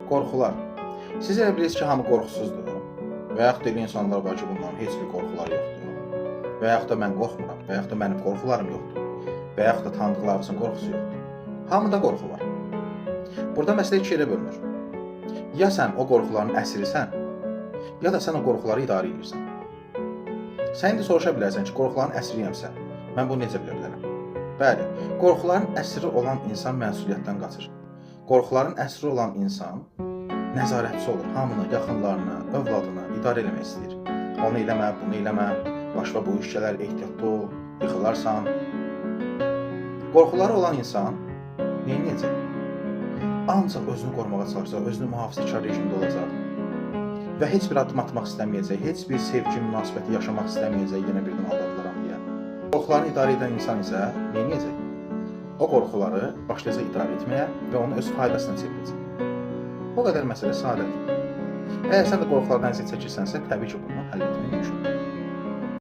Qorxular. Siz elə bilirsiniz ki, hamı qorxusuzdur. Və yaxud da elə insanlar var ki, bunların heç bir qorxuları yoxdur. Və yaxud da mən qorxmuram, və yaxud da mənim qorxularım yoxdur. Və yaxud da tanıdıqlarınızın qorxusu yoxdur. Hamıda qorxu var. Burada məsələ iki yerə bölünür. Ya sən o qorxuların əsirisən, ya da sən o qorxuları idarə edirsən. Sən indi soruşa bilərsən ki, qorxuların əsiriyəmsə, mən bunu necə bilə bilərəm? Bəli, qorxuların əsiri olan insan məsuliyyətdən qaçır. Qorxuların əsiri olan insan nəzarətçi olur. Hamını, yaxınlarını, övladını idarə eləmək istəyir. Onu eləmə, bunu eləmə, başqa bu işçələr ehtiyatlı ol, yıxılarsan. Qorxuları olan insan neyniyəcək? Ancaq özünü qorumağa çalışacaq, özünü mühafizəkar rejimdə olacaq və heç bir addım atmaq istəməyəcək, heç bir sevgi, münasibəti yaşamaq istəməyəcək, yenə birdən aldadılaram deyə. Qorxularını idarə edən insan isə neyniyəcək? O qorxuları başlayacaq idarə etməyə və onu öz faydasına çevirəcək. O qədər məsələ sadədir. Əgər sən də qorxulardan əziyyət çəkirsənsə, təbii ki, bunu həll etmək mümkündür.